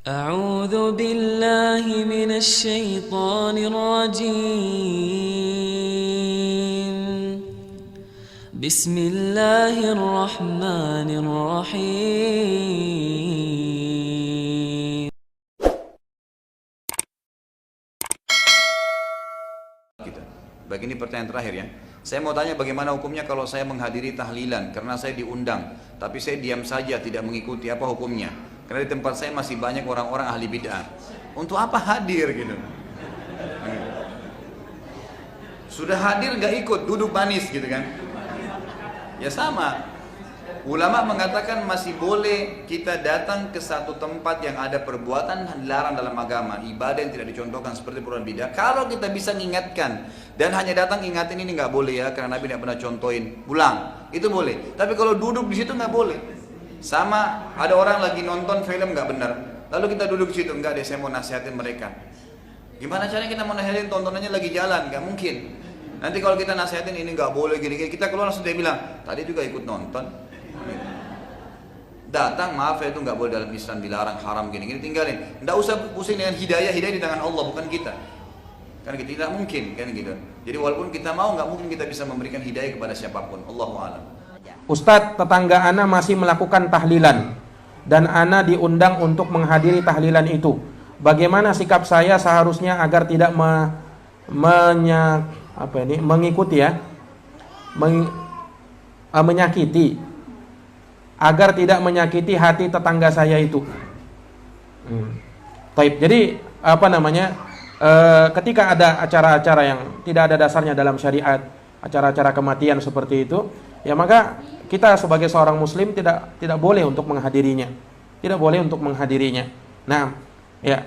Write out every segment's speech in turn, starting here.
أعوذ بالله من الشيطان الرجيم. بسم الله الرحمن الرحيم. Baik, ini pertanyaan terakhir ya. Saya mau tanya bagaimana hukumnya kalau saya menghadiri tahlilan karena saya diundang, tapi saya diam saja tidak mengikuti, apa hukumnya? Karena di tempat saya masih banyak orang-orang ahli bid'ah. Untuk apa hadir gitu? Sudah hadir nggak ikut, duduk manis gitu kan? Ya sama. Ulama mengatakan masih boleh kita datang ke satu tempat yang ada perbuatan dilarang dalam agama, ibadah yang tidak dicontohkan seperti perbuatan bid'ah. Kalau kita bisa mengingatkan dan hanya datang ingatin ini nggak boleh ya, karena Nabi tidak pernah contohin, pulang, itu boleh. Tapi kalau duduk di situ nggak boleh. Sama ada orang lagi nonton film nggak benar, lalu kita duduk di situ, enggak deh, saya mau nasihatin mereka. Gimana caranya kita mau nasihatin, tontonannya lagi jalan? Nggak mungkin. Nanti kalau kita nasihatin ini nggak boleh gini-gini, kita keluar langsung dia bilang, tadi juga ikut nonton. Datang, maaf ya, itu nggak boleh dalam Islam, dilarang, haram gini-gini, tinggalin. Nggak usah pusing dengan hidayah di tangan Allah, bukan kita. Kan kita tidak mungkin kan gitu. Jadi walaupun kita mau, nggak mungkin kita bisa memberikan hidayah kepada siapapun. Allahu a'lam. Ustadz, tetangga ana masih melakukan tahlilan dan ana diundang untuk menghadiri tahlilan itu. Bagaimana sikap saya seharusnya agar tidak mengikuti ya, menyakiti, agar tidak menyakiti hati tetangga saya itu. Taib. Jadi ketika ada acara-acara yang tidak ada dasarnya dalam syariat, acara-acara kematian seperti itu, ya maka kita sebagai seorang muslim tidak boleh untuk menghadirinya. Tidak boleh untuk menghadirinya. Nah, ya.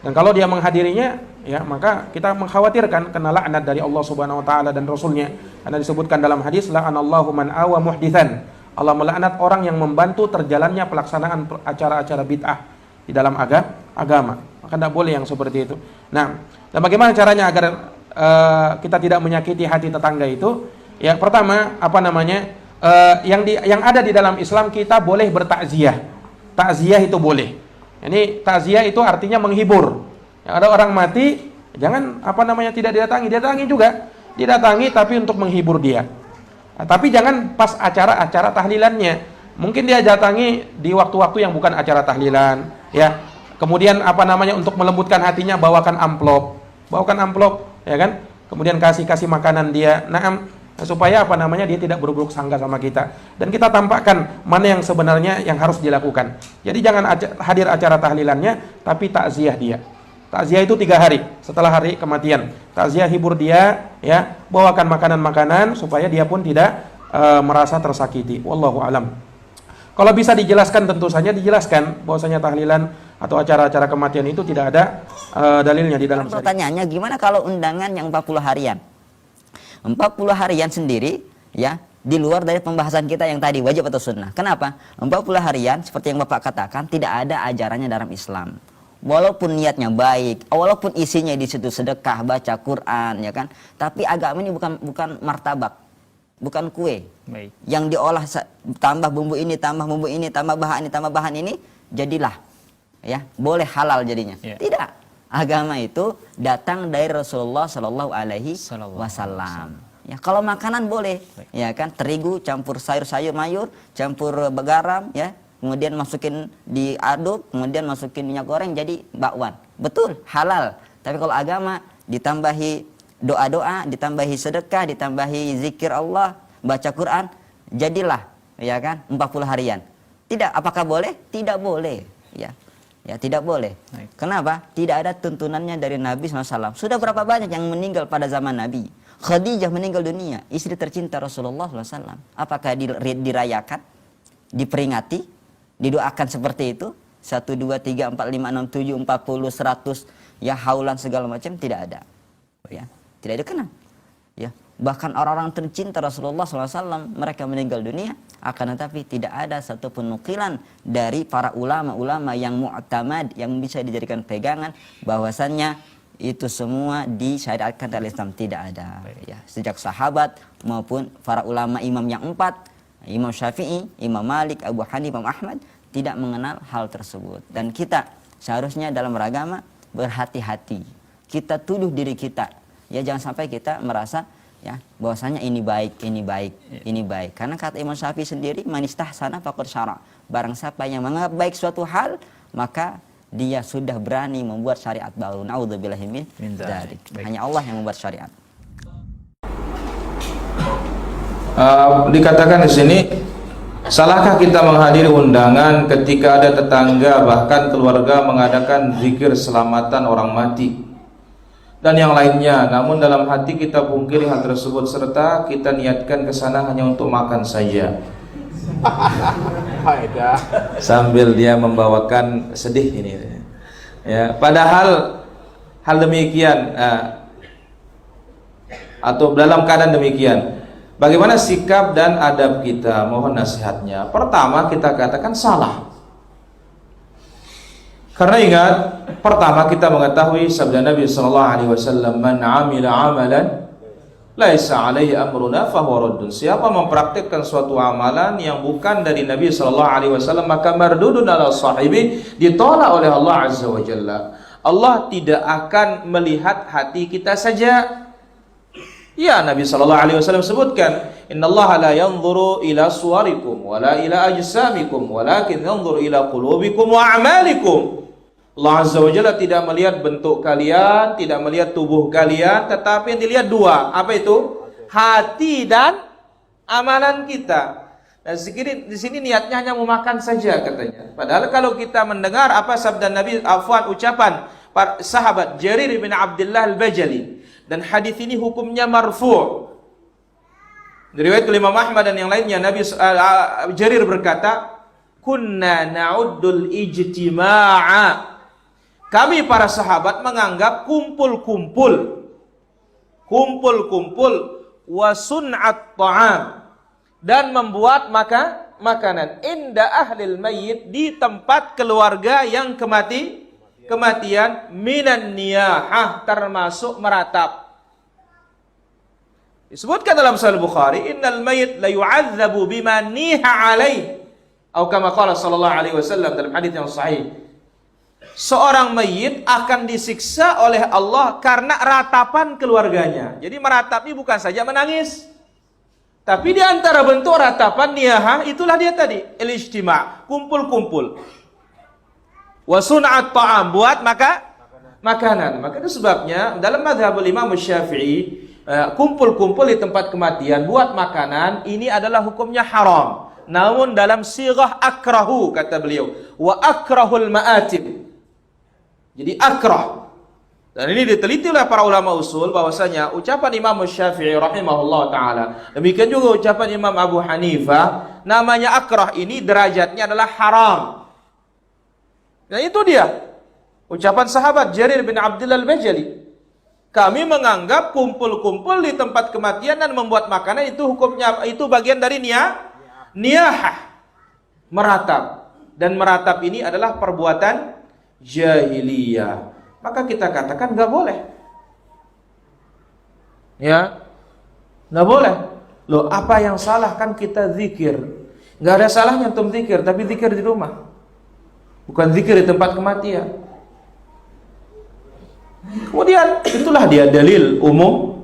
Dan kalau dia menghadirinya, ya maka kita mengkhawatirkan kena laknat dari Allah Subhanahu wa taala dan Rasulnya. Karena disebutkan dalam hadis, la'anallahu man awa muhditsan. Allah melaknat orang yang membantu terjalannya pelaksanaan acara-acara bid'ah di dalam agama. Maka tidak boleh yang seperti itu. Nah, dan bagaimana caranya agar kita tidak menyakiti hati tetangga itu? Ya, pertama, yang ada di dalam Islam, kita boleh bertakziah. Takziah itu boleh. Ini takziah itu artinya menghibur. Yang ada orang mati, jangan tidak didatangi juga. Didatangi tapi untuk menghibur dia. Nah, tapi jangan pas acara-acara tahlilannya. Mungkin dia datangi di waktu-waktu yang bukan acara tahlilan, ya. Kemudian untuk melembutkan hatinya, bawakan amplop, ya kan? Kemudian kasih makanan dia, supaya dia tidak berburuk sangka sama kita. Dan kita tampakkan mana yang sebenarnya yang harus dilakukan. Jadi jangan hadir acara tahlilannya, tapi takziah dia. Takziah itu 3 hari setelah hari kematian. Takziah, hibur dia, ya, bawakan makanan-makanan supaya dia pun tidak merasa tersakiti. Wallahu alam. Kalau bisa dijelaskan, tentu saja dijelaskan bahwasanya tahlilan atau acara-acara kematian itu tidak ada dalilnya di dalam syariat. Pertanyaannya, gimana kalau undangan yang 40 harian? 40 harian sendiri, ya, di luar dari pembahasan kita yang tadi, wajib atau sunnah. Kenapa? 40 harian seperti yang Bapak katakan tidak ada ajarannya dalam Islam. Walaupun niatnya baik, walaupun isinya di situ sedekah, baca Quran, ya kan? Tapi agama ini bukan martabak, bukan kue. Baik. Yang diolah tambah bumbu ini, tambah bumbu ini, tambah bahan ini, jadilah, ya, boleh halal jadinya. Ya. Tidak. Agama itu datang dari Rasulullah Shallallahu Alaihi Wasallam. Ya, kalau makanan boleh, ya kan, terigu campur sayur-sayur mayur, campur garam, ya, kemudian masukin diaduk, kemudian masukin minyak goreng jadi bakwan. Betul, halal. Tapi kalau agama ditambahi doa-doa, ditambahi sedekah, ditambahi zikir Allah, baca Quran, jadilah, ya kan, 40 harian. Tidak, apakah boleh? Tidak boleh, ya. Ya, tidak boleh. Baik. Kenapa? Tidak ada tuntunannya dari Nabi SAW. Sudah berapa banyak yang meninggal pada zaman Nabi? Khadijah meninggal dunia, istri tercinta Rasulullah SAW. Apakah dirayakan? Diperingati? Didoakan seperti itu? 1, 2, 3, 4, 5, 6, 7, 40, 100, ya, haulan segala macam, tidak ada. Ya, tidak dikenal. Ya, bahkan orang-orang tercinta Rasulullah SAW, mereka meninggal dunia, akan tetapi tidak ada satupun nukilan dari para ulama-ulama yang mu'tamad, yang bisa dijadikan pegangan bahwasannya itu semua disyariatkan oleh Islam. Tidak ada, ya, sejak sahabat maupun para ulama imam yang 4, Imam Syafi'i, Imam Malik, Abu Hanifah, Imam Ahmad, tidak mengenal hal tersebut. Dan kita Seharusnya dalam beragama berhati-hati. Kita tuduh diri kita. Ya jangan sampai kita merasa ya bahwasanya ini baik, ini baik, ini baik. Karena kata Imam Syafi'i sendiri, man istahsana faqad syara'. Barang siapa yang menganggap baik suatu hal, maka dia sudah berani membuat syariat baru. Naudzubillahi min dzalik. Hanya Allah yang membuat syariat. Dikatakan di sini, salahkah kita menghadiri undangan ketika ada tetangga bahkan keluarga mengadakan zikir selamatan orang mati dan yang lainnya, namun dalam hati kita pungkiri hal tersebut serta kita niatkan ke sana hanya untuk makan saja. Sambil dia membawakan sedih ini. Ya, padahal hal demikian atau dalam keadaan demikian, bagaimana sikap dan adab kita? Mohon nasihatnya. Pertama, kita katakan salah. Karena ingat, pertama kita mengetahui sabda Nabi sallallahu alaihi wasallam, "Man 'amila 'amalan laisa 'alaihi amruna fahuwa raddun." Siapa mempraktikkan suatu amalan yang bukan dari Nabi sallallahu alaihi wasallam, maka mardudun ala sahibi, ditolak oleh Allah azza wa jalla. Allah tidak akan melihat hati kita saja. Ya, Nabi sallallahu alaihi wasallam sebutkan, "Innallaha la yanzuru ila suwarikum wala ila ajsamikum, walakin yanzuru ila qulubikum wa a'malikum." Allah azza wa jalla tidak melihat bentuk kalian, tidak melihat tubuh kalian, tetapi yang dilihat dua. Apa itu? Hati dan amalan kita. Dan di sini niatnya hanya mau makan saja katanya. Padahal kalau kita mendengar apa sabda Nabi, ucapan para sahabat Jarir bin Abdullah al-Bajali, dan hadis ini hukumnya marfu'. Diriwayat oleh Imam Ahmad dan yang lainnya, Nabi Jarir berkata, "Kunna na'uddul ijtima'a." Kami para sahabat menganggap kumpul-kumpul wa sun'at ta'am, dan membuat makanan inda ahlil mayyit, di tempat keluarga yang kematian, minan niyahah, termasuk meratap. Disebutkan dalam Sahih Bukhari, innal mayyit la yu'adzabu bima niha alaih, atau kama qala sallallahu alaihi wasallam dalam hadis yang sahih. Seorang mayit akan disiksa oleh Allah karena ratapan keluarganya. Jadi meratap ini bukan saja menangis, tapi di antara bentuk ratapan niyahah itulah dia tadi, al-ijtima', kumpul-kumpul. Wa sun'at ta'am, buat makanan. Maka itu sebabnya dalam mazhabul Imam Syafi'i, kumpul-kumpul di tempat kematian buat makanan ini adalah hukumnya haram. Namun dalam sighah akrahu, kata beliau, wa akrahul ma'atib. Jadi akrah. Dan ini diteliti oleh para ulama usul bahwasanya ucapan Imam Syafi'i rahimahullah taala, demikian juga ucapan Imam Abu Hanifah, namanya akrah ini derajatnya adalah haram. Dan itu dia ucapan sahabat Jarir bin Abdullah al-Bajali. Kami menganggap kumpul-kumpul di tempat kematian dan membuat makanan itu hukumnya, itu bagian dari niyahah, meratap. Dan meratap ini adalah perbuatan jahiliyah. Maka kita katakan nggak boleh. Ya, nggak boleh. Loh, apa yang salah? Kan kita zikir. Nggak ada salahnya untuk zikir, tapi zikir di rumah, bukan zikir di tempat kematian. Kemudian itulah dia dalil umum,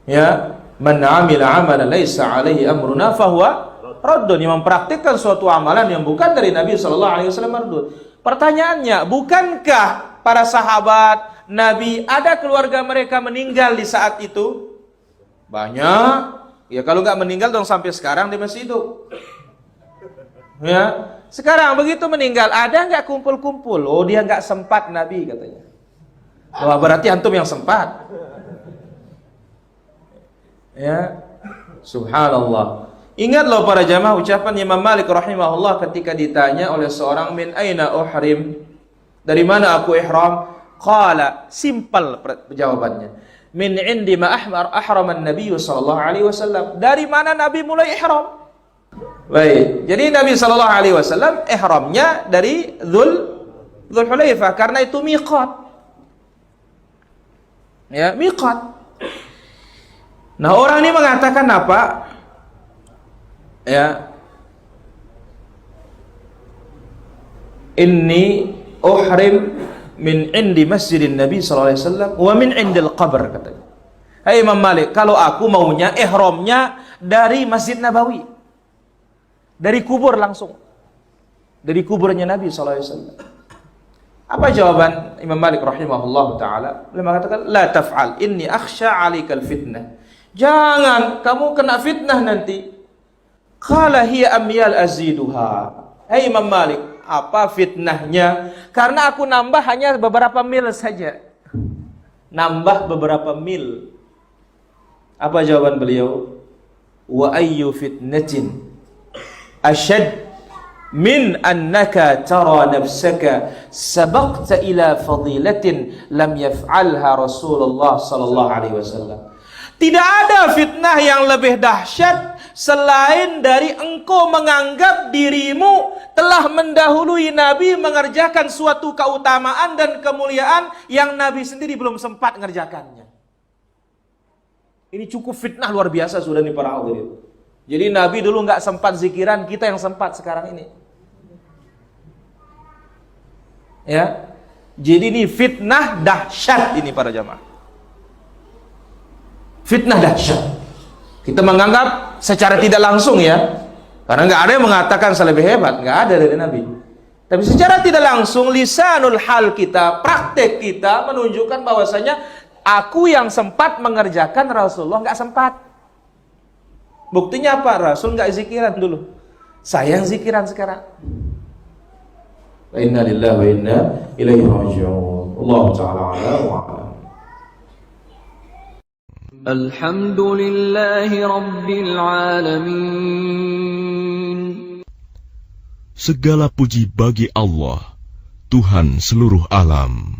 ya, man 'amila 'amalan laisa 'alaihi amruna fahuwa raddun. Yang mempraktikkan suatu amalan yang bukan dari Nabi sallallahu alaihi wasallam raddun. Pertanyaannya, bukankah para sahabat Nabi ada keluarga mereka meninggal di saat itu? Banyak. Ya kalau nggak meninggal dong sampai sekarang dia masih hidup. Ya, sekarang begitu meninggal ada nggak kumpul-kumpul? Oh, dia nggak sempat Nabi katanya. Wah, berarti antum yang sempat. Ya, subhanallah. Ingat loh para jamaah ucapan Imam Malik rahimahullah ketika ditanya oleh seorang, min aina uhrim, dari mana aku ihram? Qala, simpel jawabannya, min indi ma ahraman Nabi sallallahu alaihi wasallam, dari mana Nabi mulai ihram. Baik, jadi Nabi sallallahu alaihi wasallam ihramnya dari Dzulhulaifah karena itu miqat. Ya, miqat. Nah, orang ini mengatakan apa? Ya, inni uhrim min indi masjidin Nabi sallallahu alaihi wasallam wa min indil qabr, katanya. Hai Imam Malik, kalau aku maunya ihramnya dari Masjid Nabawi, dari kubur langsung, dari kuburnya Nabi sallallahu alaihi wasallam. Apa jawaban Imam Malik rahimahullah ta'ala? Beliau mengatakan, la taf'al, inni akhsha 'alaikal fitnah. Jangan, kamu kena fitnah nanti. Qala hiya amyal aziduha. Hai Imam Malik, apa fitnahnya? Karena aku nambah hanya beberapa mil saja. Nambah beberapa mil. Apa jawaban beliau? Wa ayyu fitnatin ashad min annaka tara nafsaka sabaqta ila fadilatin lam yaf'alha Rasulullah sallallahu alaihi wasallam. Tidak ada fitnah yang lebih dahsyat selain dari engkau menganggap dirimu telah mendahului Nabi mengerjakan suatu keutamaan dan kemuliaan yang Nabi sendiri belum sempat mengerjakannya. Ini cukup fitnah luar biasa sudah nih para hadirin. Jadi Nabi dulu nggak sempat zikiran, kita yang sempat sekarang ini. Ya, jadi ini fitnah dahsyat ini para jamaah. Fitnah dahsyat. Kita menganggap secara tidak langsung ya, karena nggak ada yang mengatakan saya lebih hebat, nggak ada dari Nabi. Tapi secara tidak langsung lisanul hal kita, praktek kita menunjukkan bahwasanya aku yang sempat mengerjakan, Rasulullah nggak sempat. Buktinya apa? Rasul nggak zikiran dulu, saya yang zikiran sekarang. Wa inna lillahi wa inna ilaihi raji'un. Allah ta'ala ala wa ala. Alhamdulillahi rabbil alamin. Segala puji bagi Allah, Tuhan seluruh alam.